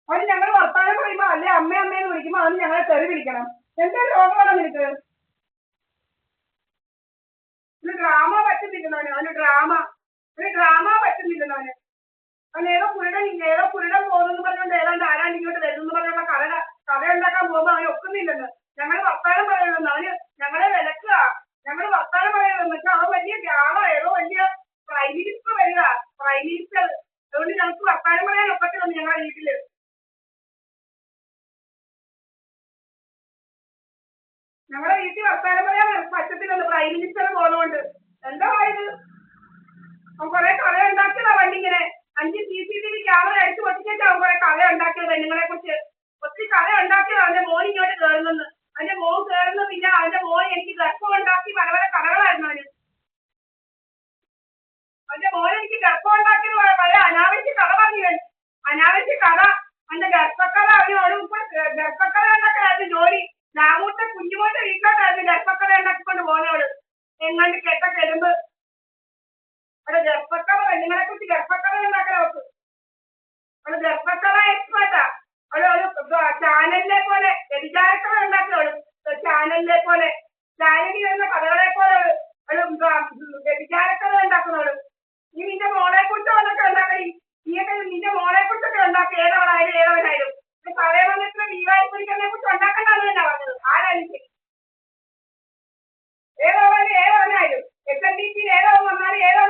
അവന് ഞങ്ങൾ വർത്താനം പറയുമ്പോ അല്ലെ അമ്മയെന്ന് വിളിക്കുമ്പോ അവന് ഞങ്ങളെ തെറി വിളിക്കണം. എന്താ രോഗമാണോ നിനക്ക്? ഡ്രാമ പറ്റുന്നില്ലെന്നവന്. അവന് ഡ്രാമ പറ്റുന്നില്ലെന്നവന്. അവൻ ഏതോ പുരുടം പോകുന്നു പറഞ്ഞുകൊണ്ട് ഏതാണ്ട് ആരാണ്ട് ഇങ്ങോട്ട് വരുന്നു പറഞ്ഞുള്ള കഥ ഉണ്ടാക്കാൻ പോകുമ്പോ അവന് ഒക്കുന്നില്ലെന്ന്. ഞങ്ങൾ വർത്താനം പറയണമെന്ന് അവന് ഞങ്ങളെ വിലക്കുക. ഞങ്ങൾ വർത്താനം പറയണമെന്ന് വെച്ചാൽ അവൻ വലിയ ആളോ ഏതോ വലിയ പ്രൈം മിനിസ്റ്റർ വരിക. Prime minister. അതുകൊണ്ട് ഞങ്ങൾക്ക് വർത്താനം പറയാൻ ഒക്കത്തില്ലെന്ന് ഞങ്ങളുടെ വീട്ടില്. ഞങ്ങളുടെ വീട്ടിൽ വർത്താനം പറയാൻ പറ്റത്തില്ലെന്ന് പ്രൈം മിനിസ്റ്റർ പോകുന്നതുകൊണ്ട്. എന്താ ഇത്? അവൻ കുറെ കഥ ഉണ്ടാക്കിയതാ വണ്ടിങ്ങനെ. 5 CCTV ക്യാമറ അടിച്ചു പൊട്ടിച്ചിട്ട് അവൻ കുറെ കഥ ഉണ്ടാക്കിയത് പെണ്ണുങ്ങളെ കുറിച്ച്. ഒത്തിരി കഥ ഉണ്ടാക്കിയതാ അവന്റെ മോൻ ഇങ്ങോട്ട് കയറുന്നെന്ന്. അവന്റെ മോൻ കയറുന്നു. പിന്നെ അവന്റെ മോൻ എനിക്ക് ഗർഭം ഉണ്ടാക്കി പല പല കഥകളായിരുന്നു അവന്. അവന്റെ മോൻ എനിക്ക് ഗർഭം ഉണ്ടാക്കിയത് പല അനാവശ്യ കഥ പറഞ്ഞു. അനാവശ്യ കഥ. അവന്റെ ഗർഭക്കഥ അവനോട് ഗർഭക്കഥ ഉണ്ടാക്കാനായിരുന്നു ജോലി. രാമൂട്ട കുഞ്ഞുമോന്റെ വീട്ടിലോട്ടായിരുന്നു ഗർഭക്കഥ ഉണ്ടാക്കിക്കൊണ്ട് പോകുന്നവള്. എങ്ങാണ്ട് കെട്ട കെടുമ്പ്. അവിടെ ഗർഭക്കഥ പെണ്ണുങ്ങളെ കുറിച്ച് ഗർഭക്കഥ ഉണ്ടാക്കാൻ അവർക്ക്. അവള് ഗർഭക്കഥ എക്സ്പേർട്ടാ. അവള് ഒരു ചാനലിനെ പോലെ വ്യഭിചാരക്കഥ ഉണ്ടാക്കിയവള്. ചാനലിനെ പോലെ ചാനലിൽ വരുന്ന കഥകളെ പോലെ അവള് വ്യഭിചാരക്കഥ ഉണ്ടാക്കുന്നവള്. നീ നിന്റെ മോളെ കുറിച്ച് വന്നൊക്കെ ഉണ്ടാക്കണി. നീയൊക്കെ നിന്റെ മോളെ കുറിച്ചൊക്കെ ഉണ്ടാക്കി. ഏതവനായാലും പഴയ വന്നിട്ട് ദീപാവലിനെ കുറിച്ച് ഉണ്ടാക്കണ്ടെന്ന് തന്നെ പറഞ്ഞത്. ആരായാലും ശരി. ഏതവനായാലും SNDP ഏതവൻ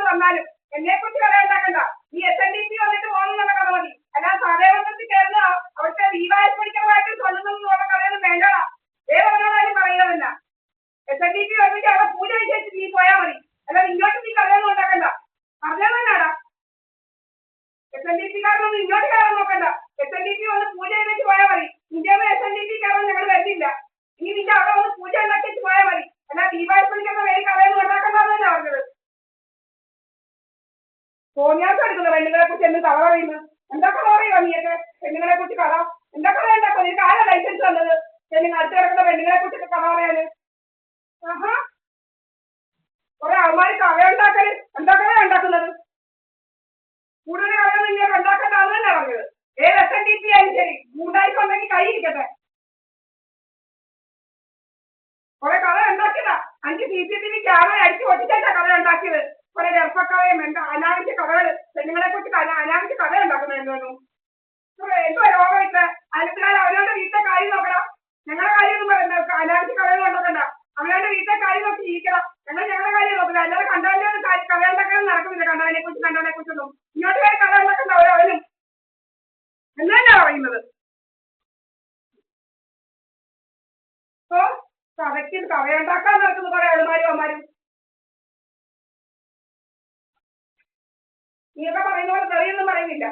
വന്നാലും എന്നെ കുറിച്ച് കഥ ഉണ്ടാക്കണ്ട. നീ SNDP വന്നിട്ട് പോകുന്നുള്ള കഥ മതി. അല്ലാതെ പഴയവന്നത്തിൽ കയറുന്ന അവിടുത്തെ ദീപാവലിക്കായിട്ട് കൊല്ലുന്നുള്ള കഥയൊന്നും വേണ്ടടാ. ഏതവനായാലും പറയുന്നതല്ല. SNDP വന്നിട്ട് അവിടെ പൂജ വിശേഷിച്ച് നീ പോയാൽ മതി. അല്ലാതെ ഇങ്ങോട്ട് നീ കഥയൊന്നും ഉണ്ടാക്കണ്ട. പറഞ്ഞതന്നാടാ. SNDP-കാരനൊന്നും ഇങ്ങോട്ട് കയറാൻ നോക്കണ്ട. SNDP വന്ന് പൂജ ചെയ്തിട്ട് പോയാൽ മതി. നിന്റെ SNDP കയറാൻ ഞങ്ങൾ വരുന്നില്ല. ഇനി നിന്റെ അവിടെ വന്ന് പൂജ ഉണ്ടാക്കിയിട്ട് പോയാൽ മതി. അല്ല ദീപാവലിക്കുന്ന വേറെ കഥയൊന്നും ഉണ്ടാക്കണ്ടെന്ന് തന്നെ പറഞ്ഞത്. തോന്നിയാസം എടുക്കുന്നത് പെണ്ണുങ്ങളെ കുറിച്ച് എന്ത് കഥ പറയുന്നത്? എന്താ കഥ പറയുക നീയൊക്കെ പെണ്ണുങ്ങളെ കുറിച്ച് കഥ? എന്താ കഥ ഉണ്ടാക്കുക? നിനക്ക് ആരാ ലൈസൻസ് തന്നത് അടുത്ത് കിടക്കുന്ന പെണ്ണുങ്ങളെ കുറിച്ചൊക്കെ കഥ പറയാന്? ആഹാ, കുറെ ആൾമാര് കഥ ഉണ്ടാക്കല്. എന്താ കഥ ഉണ്ടാക്കുന്നത്? കൂടുതൽ കഥയൊന്നും ഇങ്ങനെ ഉണ്ടാക്കണ്ടെന്ന് തന്നെ പറഞ്ഞത്. ഏത് SNDP ആയാലും ശരി ഗൂണ്ടായിസം ഉണ്ടെങ്കിൽ കൈ ഇരിക്കട്ടെ. കുറെ കഥ ഉണ്ടാക്കിയതാ. 5 CCTV ക്യാമറ അടിച്ചു പൊട്ടിച്ചാ കഥ ഉണ്ടാക്കിയത്. കുറെ ഗർഭക്കഥയും അനാവശ്യ കഥകള്. പെണ്ണുങ്ങളെ കുറിച്ച് അനാവശ്യ കഥ ഉണ്ടാക്കുന്നത് എന്തോന്നു? എന്തോ രോഗം ഇട്ട് അടുത്തുകാർ അവനവന്റെ വീട്ടിലെ കാര്യം നോക്കണം. ഞങ്ങളുടെ കാര്യമൊന്നും അനാവശ്യ കഥകൾ ഉണ്ടാക്കണ്ട. അവനവന്റെ വീട്ടിലെ കാര്യം നോക്കി ജീവിക്കണം. ഞങ്ങളുടെ കാര്യം നോക്കില്ല. അല്ലാതെ കണ്ടവന്റെ കഥ ഉണ്ടാക്കാൻ നടക്കുന്നില്ല. കണ്ടവനെ കുറിച്ചൊന്നും ഇങ്ങോട്ട് കയറി കഥ ഉണ്ടാക്കണ്ട. അവനും എന്നാ പറയുന്നത്? ഓ, കഥയ്ക്ക് കഥയുണ്ടാക്കാൻ നടക്കുന്നു കുറെ ആൾമാരും അമ്മാരും. നീയൊക്കെ പറയുന്ന പോലെ തെറിയൊന്നും പറയുന്നില്ല.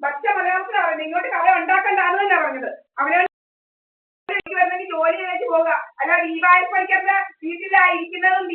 ഭക്ഷ്യ മലയാളത്തിലാണ് പറയുന്നത്. ഇങ്ങോട്ട് കഥ ഉണ്ടാക്കണ്ടാന്ന് തന്നെ പറഞ്ഞത്. അവനവൻ വരുന്നെങ്കിൽ ജോലി ചെയ്തിട്ട് പോവുക. അല്ല ദീപാവലി പഠിക്കുന്ന വീട്ടിലായിരിക്കുന്നതും